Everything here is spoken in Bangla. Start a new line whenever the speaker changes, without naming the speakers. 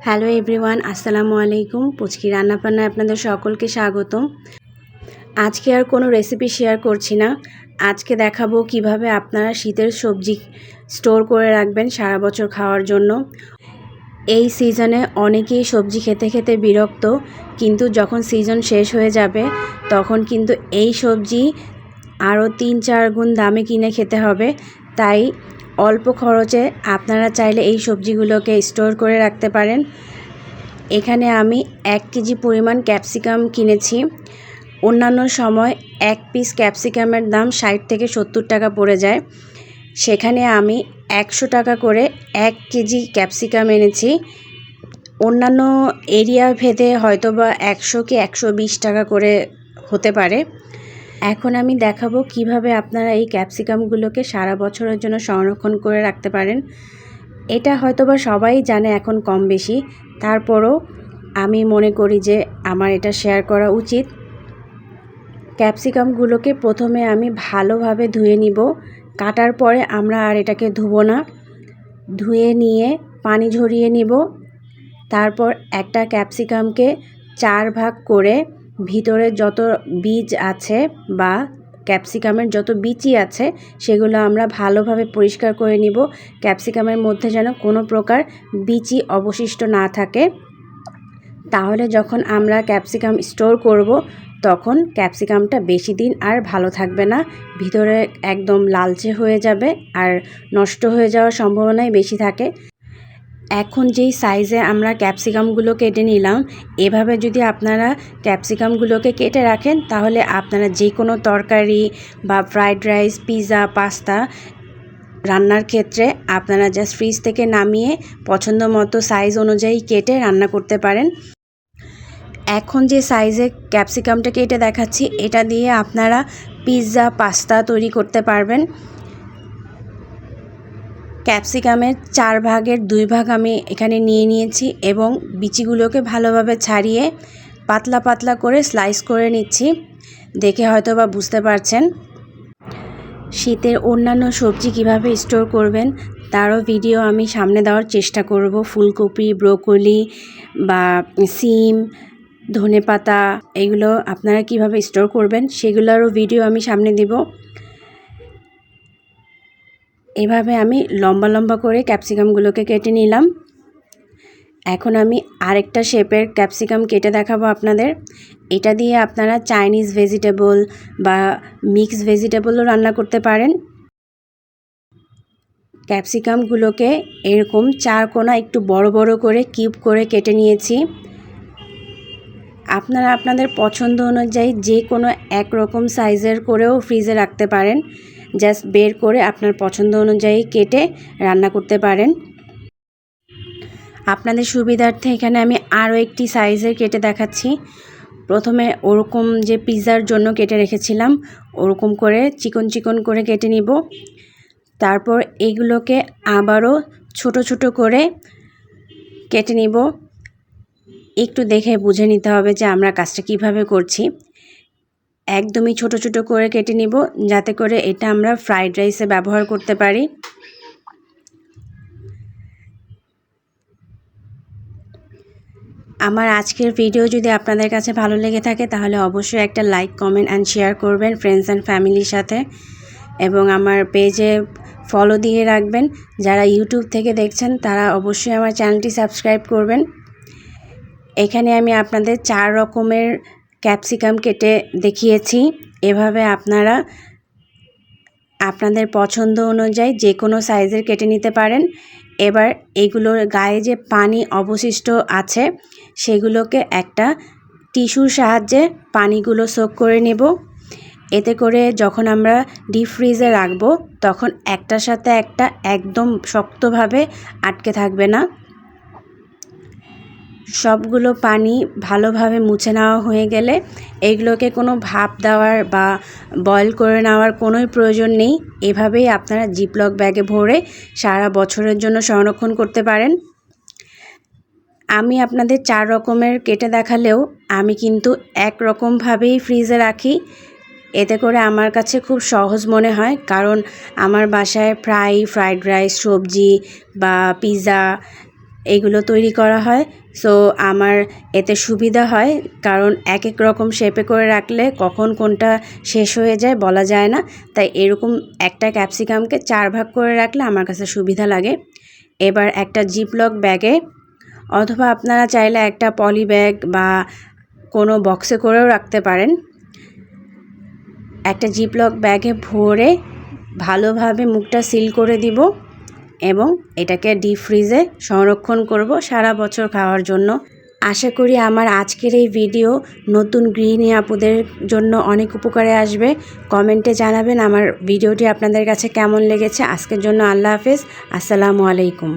হ্যালো এভরিওয়ান, আসসালামু আলাইকুম। পুচকি রান্নাবান্নায় আপনাদের সকলকে স্বাগতম। আজকে আর কোনো রেসিপি শেয়ার করছি না। আজকে দেখাবো কিভাবে আপনারা শীতের সবজি স্টোর করে রাখবেন সারা বছর খাওয়ার জন্য। এই সিজনে অনেকেই সবজি খেতে খেতে বিরক্ত, কিন্তু যখন সিজন শেষ হয়ে যাবে তখন কিন্তু এই সবজি আরও ৩-৪ গুণ দামে কিনে খেতে হবে। তাই অল্প খরচে আপনারা চাইলে এই সবজিগুলোকে স্টোর করে রাখতে পারেন। এখানে আমি ১ কেজি পরিমাণ ক্যাপসিকাম কিনেছি। অন্যান্য সময় ১ পিস ক্যাপসিকামের দাম ৬০ থেকে ৭০ টাকা পড়ে যায়, সেখানে আমি ১০০ টাকা করে ১ কেজি ক্যাপসিকাম এনেছি। অন্যান্য এরিয়া ভেদে হয়তোবা ১০০ কি ১২০ টাকা করে হতে পারে। এখন আমি দেখাবো কিভাবে আপনারা এই ক্যাপসিকামগুলোকে সারা বছরের জন্য সংরক্ষণ করে রাখতে পারেন। এটা হয়তোবা সবাই জানে এখন কম বেশি, তারপরও আমি মনে করি যে আমার এটা শেয়ার করা উচিত। ক্যাপসিকামগুলোকে প্রথমে আমি ভালোভাবে ধুয়ে নিব। কাটার পরে আমরা আর এটাকে ধুবো না, ধুয়ে নিয়ে পানি ঝরিয়ে নিব। তারপর একটা ক্যাপসিকামকে ৪ ভাগ করে ভিতরে যত বীজ আছে বা ক্যাপসিকামের যত বিচি আছে সেগুলো আমরা ভালোভাবে পরিষ্কার করে নিব। ক্যাপসিকামের মধ্যে যেন কোনো প্রকার বিচি অবশিষ্ট না থাকে, তাহলে যখন আমরা ক্যাপসিকাম স্টোর করব তখন ক্যাপসিকামটা বেশি দিন আর ভালো থাকবে না, ভিতরে একদম লালচে হয়ে যাবে আর নষ্ট হয়ে যাওয়ার সম্ভাবনাই বেশি থাকে। এখন যেই সাইজে আমরা ক্যাপসিকামগুলো কেটে নিলাম, এভাবে যদি আপনারা ক্যাপসিকামগুলোকে কেটে রাখেন তাহলে আপনারা যে কোনো তরকারি বা ফ্রাইড রাইস, পিৎজা, পাস্তা রান্নার ক্ষেত্রে আপনারা জাস্ট ফ্রিজ থেকে নামিয়ে পছন্দ মতো সাইজ অনুযায়ী কেটে রান্না করতে পারেন। এখন যে সাইজে ক্যাপসিকামটা কেটে দেখাচ্ছি, এটা দিয়ে আপনারা পিৎজা, পাস্তা তৈরি করতে পারবেন। ক্যাপসিকামের ৪ ভাগের ২ ভাগ আমি এখানে নিয়ে নিয়েছি এবং বিচিগুলোকে ভালোভাবে ছাড়িয়ে পাতলা পাতলা করে স্লাইস করে নিচ্ছি। দেখে হয়তো বা বুঝতে পারছেন। শীতের অন্যান্য সবজি কিভাবে স্টোর করবেন তারও ভিডিও আমি সামনে দেওয়ার চেষ্টা করব। ফুলকপি, ব্রোকলি বা সিম, ধনেপাতা, এগুলো আপনারা কিভাবে স্টোর করবেন সেগুলোরও ভিডিও আমি সামনে দিব। এভাবে আমি লম্বা লম্বা করে ক্যাপসিকামগুলোকে কেটে নিলাম। এখন আমি আরেকটা শেপের ক্যাপসিকাম কেটে দেখাবো আপনাদের। এটা দিয়ে আপনারা চাইনিজ ভেজিটেবল বা মিক্স ভেজিটেবলও রান্না করতে পারেন। ক্যাপসিকামগুলোকে এরকম 4 কোণা একটু বড় বড় করে কিউব করে কেটে নিয়েছি। আপনারা আপনাদের পছন্দ অনুযায়ী যে কোনো একরকম সাইজের করেও ফ্রিজে রাখতে পারেন। জাস্ট বের করে আপনার পছন্দ অনুযায়ী কেটে রান্না করতে পারেন। আপনাদের সুবিধার্থে এখানে আমি আরও একটি সাইজের কেটে দেখাচ্ছি। প্রথমে ওরকম যে পিৎজার জন্য কেটে রেখেছিলাম ওরকম করে চিকন চিকন করে কেটে নিব। তারপর এগুলোকে আবারও ছোট ছোট করে কেটে নিব। একটু দেখে বুঝে নিতে হবে যে আমরা কাজটা কিভাবে করছি। একদমই ছোট ছোট করে কেটে নিব যাতে করে এটা আমরা ফ্রাইড রাইসে ব্যবহার করতে পারি। আমার আজকের ভিডিও যদি আপনাদের কাছে ভালো লেগে থাকে তাহলে অবশ্যই একটা লাইক, কমেন্ট অ্যান্ড শেয়ার করবেন ফ্রেন্ডস অ্যান্ড ফ্যামিলির সাথে, এবং আমার পেজে ফলো দিয়ে রাখবেন। যারা ইউটিউব থেকে দেখছেন তারা অবশ্যই আমার চ্যানেলটি সাবস্ক্রাইব করবেন। এখানে আমি আপনাদের 4 রকমের ক্যাপসিকাম কেটে দেখিয়েছি। এভাবে আপনারা আপনাদের পছন্দ অনুযায়ী যে কোনো সাইজের কেটে নিতে পারেন। এবার এগুলোর গায়ে যে পানি অবশিষ্ট আছে সেগুলোকে একটা টিস্যুর সাহায্যে পানিগুলো সোক করে নেব। এতে করে যখন আমরা ডিপ ফ্রিজে রাখবো তখন একটার সাথে একটা একদম শক্তভাবে আটকে থাকবে না। সবগুলো পানি ভালোভাবে মুছে নেওয়া হয়ে গেলে এগুলোকে কোনো ভাপ দেওয়ার বা বয়েল করে নেওয়ার কোনোই প্রয়োজন নেই। এভাবেই আপনারা জিপলক ব্যাগে ভরে সারা বছরের জন্য সংরক্ষণ করতে পারেন। আমি আপনাদের 4 রকমের কেটে দেখালেও আমি কিন্তু একরকমভাবেই ফ্রিজে রাখি। এতে করে আমার কাছে খুব সহজ মনে হয়, কারণ আমার বাসায় ফ্রাইড রাইস, সবজি বা পিৎজা এইগুলো তৈরি করা হয়। সো আমার এতে সুবিধা হয়, কারণ এক এক রকম শেপে করে রাখলে কখন কোনটা শেষ হয়ে যায় বলা যায় না। তাই এরকম একটা ক্যাপসিকামকে 4 ভাগ করে রাখলে আমার কাছে সুবিধা লাগে। এবার একটা জিপলক ব্যাগে অথবা আপনারা চাইলে একটা পলি ব্যাগ বা কোনো বক্সে করেও রাখতে পারেন। একটা জিপলক ব্যাগে ভরে ভালোভাবে মুখটা সিল করে দিব এবং এটাকে ডিপ ফ্রিজে সংরক্ষণ করব সারা বছর খাওয়ার জন্য। আশা করি আমার আজকের এই ভিডিও নতুন গৃহিণী আপুদের জন্য অনেক উপকারে আসবে। কমেন্টে জানাবেন আমার ভিডিওটি আপনাদের কাছে কেমন লেগেছে। আজকের জন্য আল্লাহ হাফেজ, আসসালামু আলাইকুম।